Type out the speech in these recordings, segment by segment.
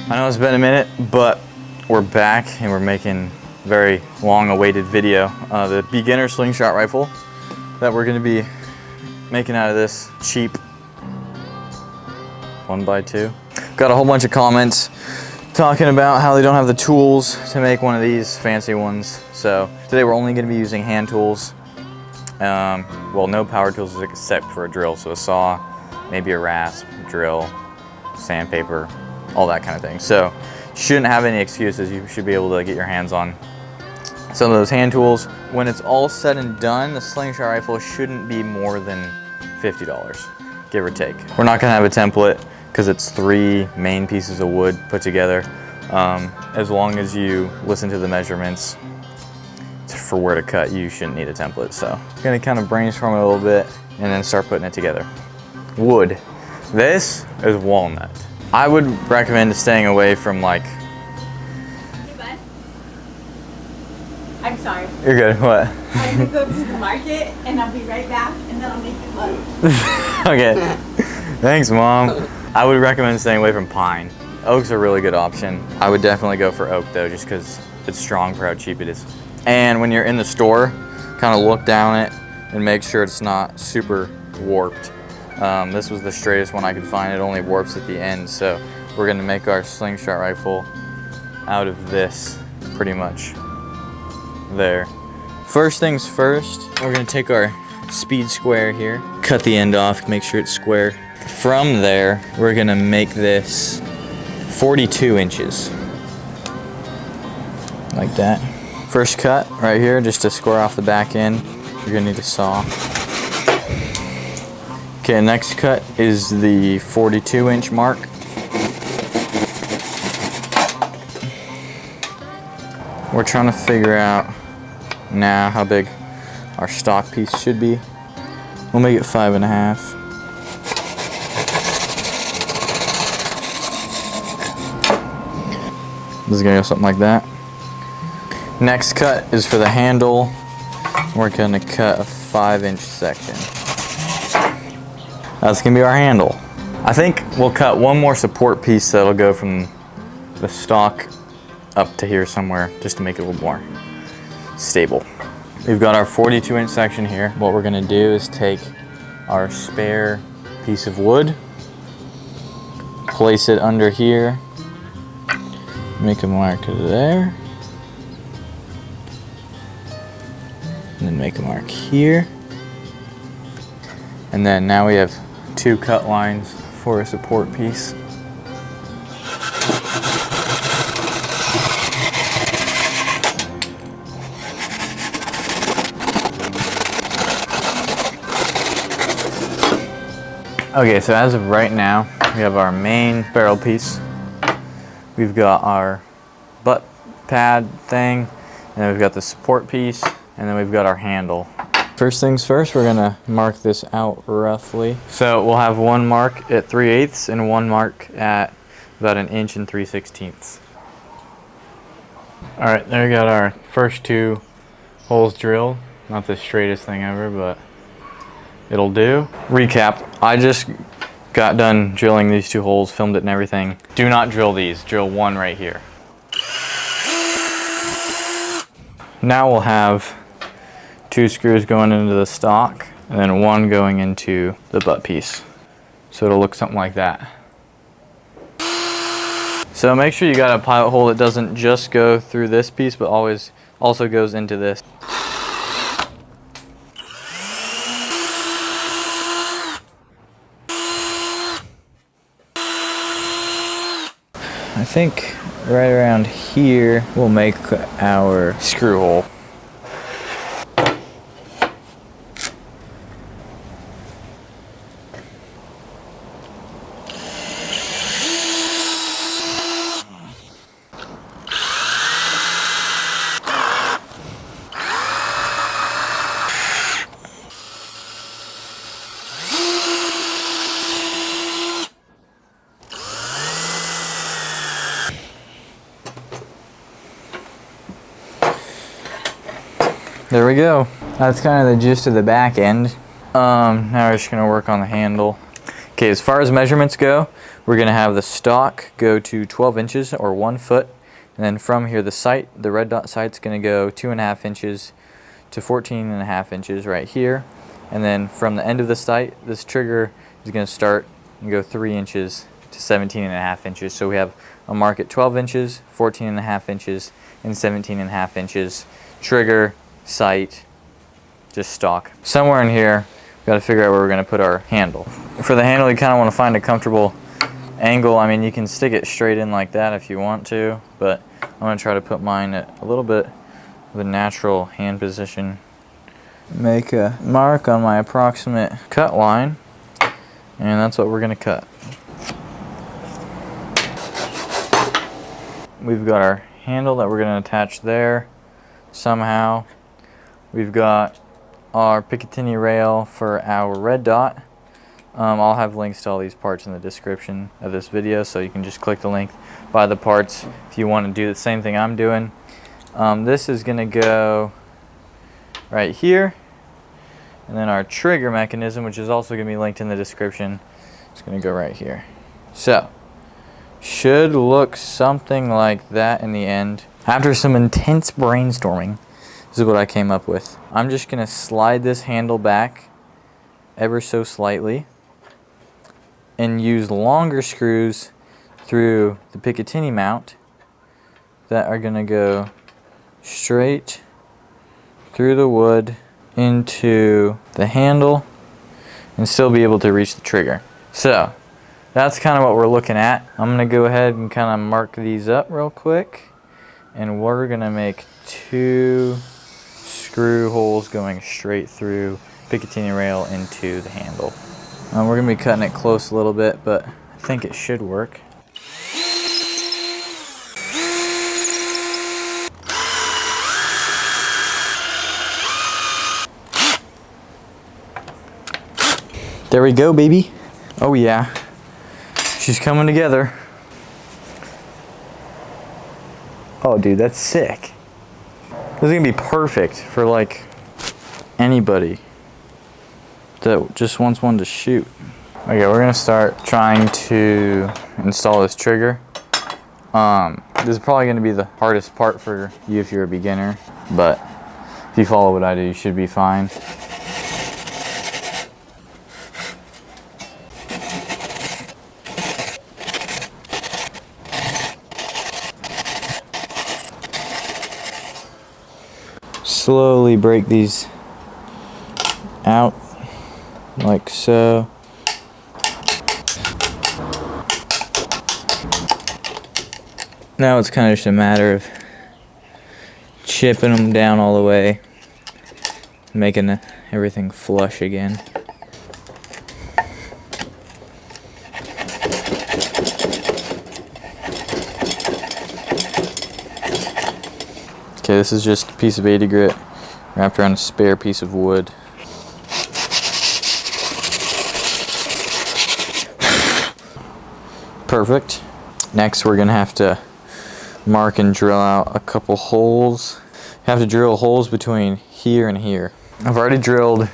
I know it's been a minute, but we're back and we're making a very long-awaited video. The beginner slingshot rifle that we're going to be making out of this cheap 1x2. Got a whole bunch of comments talking about how they don't have the tools to make one of these fancy ones. So today we're only going to be using hand tools. Well, no power tools except for a drill. So a saw, maybe a rasp, drill, sandpaper, all that kind of thing. So you shouldn't have any excuses. You should be able to get your hands on some of those hand tools. When it's all said and done, the slingshot rifle shouldn't be more than $50, give or take. We're not gonna have a template because it's 3 main pieces of wood put together. As long as you listen to the measurements for where to cut, you shouldn't need a template. So I'm gonna kind of brainstorm a little bit and then start putting it together. Wood. This is walnut. I would recommend staying away from like... Hey bud. I'm sorry. You're good, what? I'm gonna go to the market and I'll be right back and then I'll make you lunch. Okay. Thanks, Mom. I would recommend staying away from pine. Oak's a really good option. I would definitely go for oak though, just because it's strong for how cheap it is. And when you're in the store, kind of look down it and make sure it's not super warped. This was the straightest one I could find. It only warps at the end, so we're gonna make our slingshot rifle out of this, pretty much there. First things first, we're gonna take our speed square here, cut the end off, make sure it's square. From there, we're gonna make this 42 inches, like that. First cut right here, just to square off the back end, you're gonna need a saw. Okay, next cut is the 42-inch mark. We're trying to figure out now how big our stock piece should be. We'll make it 5.5. This is gonna go something like that. Next cut is for the handle. We're gonna cut a 5-inch section. That's gonna be our handle. I think we'll cut one more support piece that'll go from the stock up to here somewhere, just to make it a little more stable. We've got our 42-inch section here. What we're gonna do is take our spare piece of wood, place it under here, make a mark there, and then make a mark here. And then now we have 2 cut lines for a support piece. Okay, so as of right now, we have our main barrel piece. We've got our butt pad thing, and then we've got the support piece, and then we've got our handle. First things first, we're gonna mark this out roughly. So we'll have one mark at 3/8 and one mark at about 1 inch and 3/16. All right, there we got our first 2 holes drilled. Not the straightest thing ever, but it'll do. Recap, I just got done drilling these 2 holes, filmed it and everything. Do not drill these, drill one right here. Now we'll have 2 screws going into the stock and then 1 going into the butt piece. So it'll look something like that. So make sure you got a pilot hole that doesn't just go through this piece, but always also goes into this. I think right around here we'll make our screw hole. There we go. That's kind of the gist of the back end. Now we're just gonna work on the handle. Okay, as far as measurements go, we're going to have the stock go to 12 inches or 1 foot. And then from here, the sight, the red dot sight's going to go 2.5 inches to 14.5 inches right here. And then from the end of the sight, this trigger is going to start and go 3 inches to 17.5 inches. So we have a mark at 12 inches, 14.5 inches, and 17.5 inches. Trigger, sight, just stock. Somewhere in here, we've got to figure out where we're going to put our handle. For the handle, you kind of want to find a comfortable angle. I mean, you can stick it straight in like that if you want to, but I'm going to try to put mine at a little bit of a natural hand position. Make a mark on my approximate cut line, and that's what we're going to cut. We've got our handle that we're going to attach there somehow. We've got our Picatinny rail for our red dot. I'll have links to all these parts in the description of this video, so you can just click the link, buy the parts if you want to do the same thing I'm doing. This is going to go right here, and then our trigger mechanism, which is also going to be linked in the description, is going to go right here. So, should look something like that in the end. After some intense brainstorming, this is what I came up with. I'm just going to slide this handle back ever so slightly and use longer screws through the Picatinny mount that are going to go straight through the wood into the handle and still be able to reach the trigger. So that's kind of what we're looking at. I'm going to go ahead and kind of mark these up real quick, and we're going to make 2 screw holes going straight through Picatinny rail into the handle. We're going to be cutting it close a little bit, but I think it should work. There we go, baby. Oh yeah, she's coming together. Oh dude, that's sick. This is gonna be perfect for like anybody that just wants one to shoot. Okay, we're gonna start trying to install this trigger. This is probably gonna be the hardest part for you if you're a beginner, but if you follow what I do, you should be fine. Slowly break these out like so. Now it's kind of just a matter of chipping them down all the way, making everything flush again. Okay, this is just a piece of 80 grit wrapped around a spare piece of wood. Perfect. Next we're gonna have to mark and drill out a couple holes. You have to drill holes between here and here. I've already drilled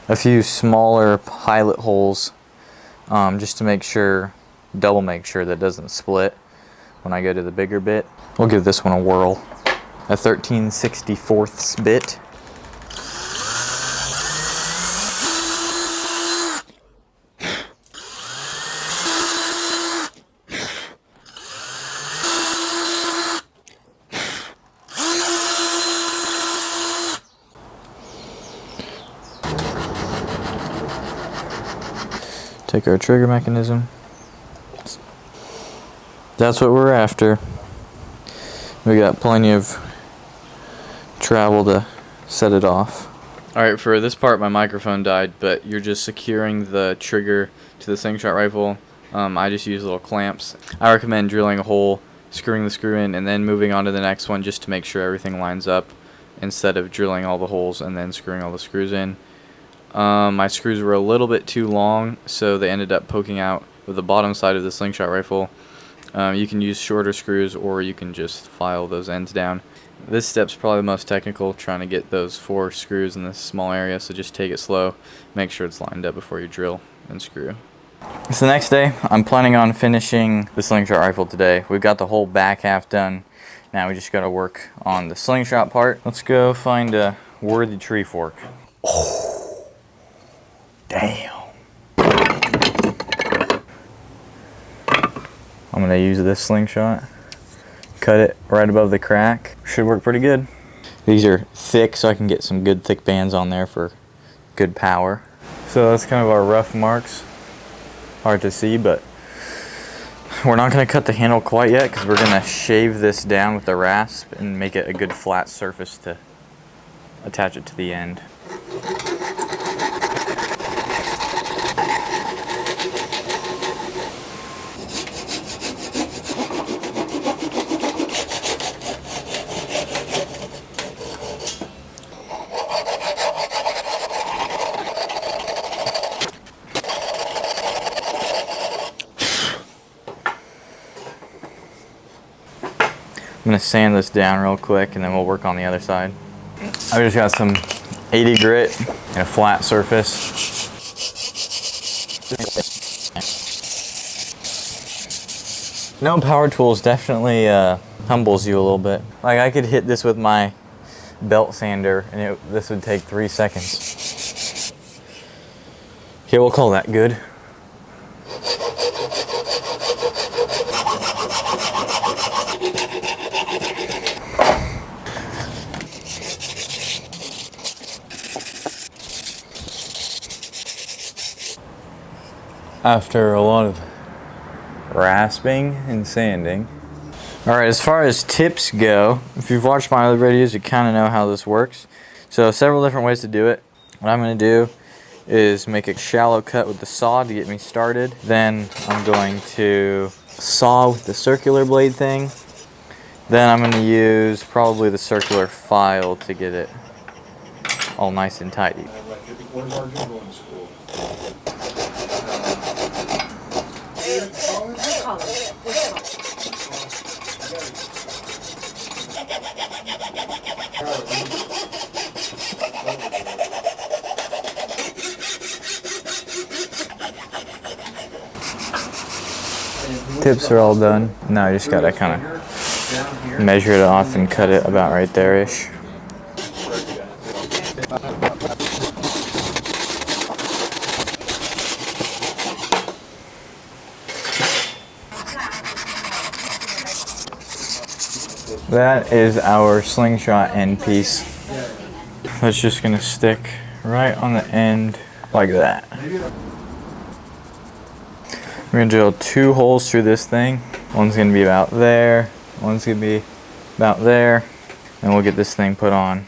a few smaller pilot holes just to make sure, double make sure that it doesn't split when I go to the bigger bit. We'll give this one a whirl. A 13/64 bit. Take our trigger mechanism. That's what we're after. We got plenty of travel to set it off. Alright, for this part my microphone died, but you're just securing the trigger to the Slingshot rifle. I just use little clamps. I recommend drilling a hole, screwing the screw in, and then moving on to the next one just to make sure everything lines up instead of drilling all the holes and then screwing all the screws in. My screws were a little bit too long, so they ended up poking out with the bottom side of the Slingshot rifle. You can use shorter screws, or you can just file those ends down. This step's probably the most technical, trying to get those 4 screws in this small area, so just take it slow, make sure it's lined up before you drill and screw. It's the next day. I'm planning on finishing the slingshot rifle today. We've got the whole back half done. Now we just gotta work on the slingshot part. Let's go find a worthy tree fork. Oh, damn. I'm gonna use this slingshot. Cut it right above the crack. Should work pretty good. These are thick, so I can get some good thick bands on there for good power. So that's kind of our rough marks. Hard to see, but we're not going to cut the handle quite yet because we're going to shave this down with the rasp and make it a good flat surface to attach it to the end. I'm gonna sand this down real quick and then we'll work on the other side. I just got some 80 grit and a flat surface. No power tools definitely humbles you a little bit. Like I could hit this with my belt sander and this would take 3 seconds. Okay, we'll call that good. After a lot of rasping and sanding. Alright, as far as tips go, if you've watched my other videos, you kind of know how this works. So several different ways to do it. What I'm going to do is make a shallow cut with the saw to get me started. Then I'm going to saw with the circular blade thing. Then I'm going to use probably the circular file to get it all nice and tidy. Tips are all done. Now I just gotta kind of measure it off and cut it about right there-ish. That is our slingshot end piece. That's just gonna stick right on the end like that. We're gonna drill 2 holes through this thing. One's gonna be about there, one's gonna be about there, and we'll get this thing put on.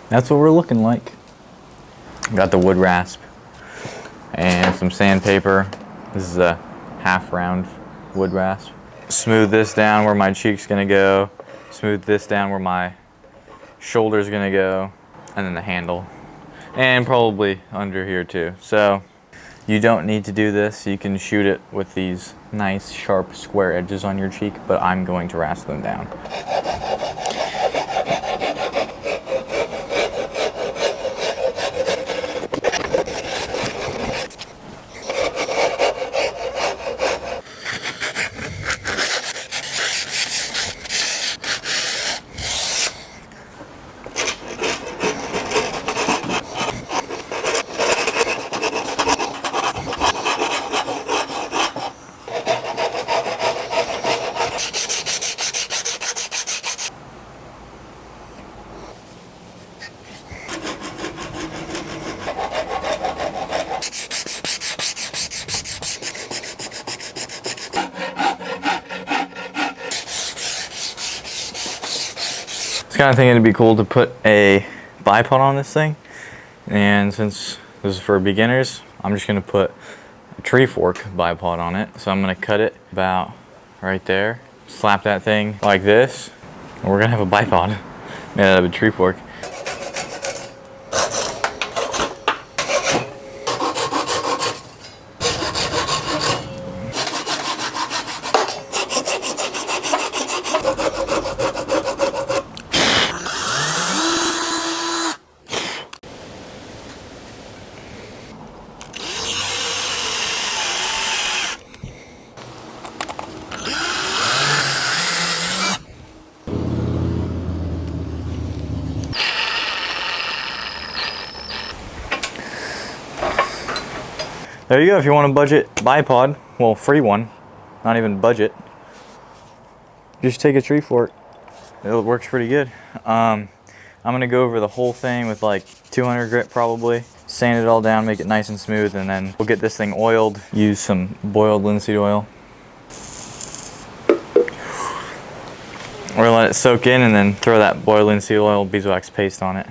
That's what we're looking like. Got the wood rasp and some sandpaper. This is a half round wood rasp. Smooth this down where my cheek's gonna go. Smooth this down where my shoulder's gonna go. And then the handle. And probably under here too. So you don't need to do this. You can shoot it with these nice sharp square edges on your cheek, but I'm going to rasp them down. Kind of thinking it'd be cool to put a bipod on this thing, and since this is for beginners, I'm just going to put a tree fork bipod on it. So I'm going to cut it about right there. Slap that thing like this, and we're gonna have a bipod made out of a tree fork. There you go. If you want a budget bipod, well, free one, not even budget, just take a tree fork. It works pretty good. I'm gonna go over the whole thing with like 200 grit probably, sand it all down, make it nice and smooth, and then we'll get this thing oiled. Use some boiled linseed oil. We're gonna let it soak in and then throw that boiled linseed oil beeswax paste on it.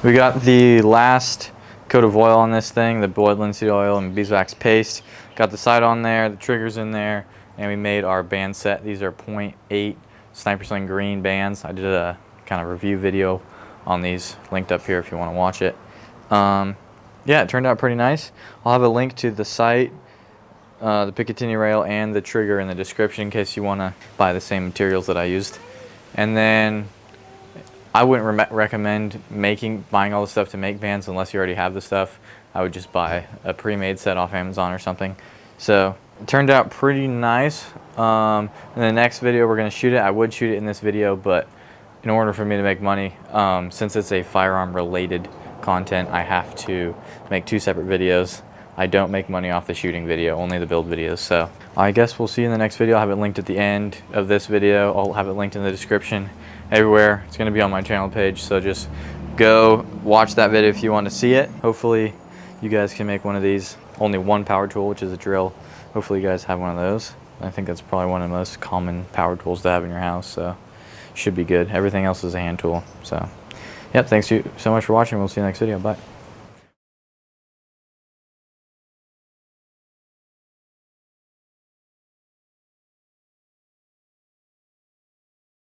We got the last coat of oil on this thing, the boiled linseed oil and beeswax paste. Got the sight on there, the trigger's in there, and we made our band set. These are 0.8 SniperSling green bands. I did a kind of review video on these, linked up here if you want to watch it. Yeah, it turned out pretty nice. I'll have a link to the site, the Picatinny rail, and the trigger in the description in case you want to buy the same materials that I used. And then I wouldn't recommend buying all the stuff to make bands unless you already have the stuff. I would just buy a pre-made set off Amazon or something. So it turned out pretty nice. In the next video we're going to shoot it. I would shoot it in this video, but in order for me to make money, since it's a firearm related content, I have to make 2 separate videos. I don't make money off the shooting video, only the build videos. So I guess we'll see you in the next video. I'll have it linked at the end of this video. I'll have it linked in the description everywhere. It's going to be on my channel page, so just go watch that video if you want to see it. Hopefully you guys can make one of these. Only one power tool, which is a drill. Hopefully you guys have one of those. I think that's probably one of the most common power tools to have in your house, so should be good. Everything else is a hand tool. So yep, thanks you so much for watching. We'll see you next video. Bye.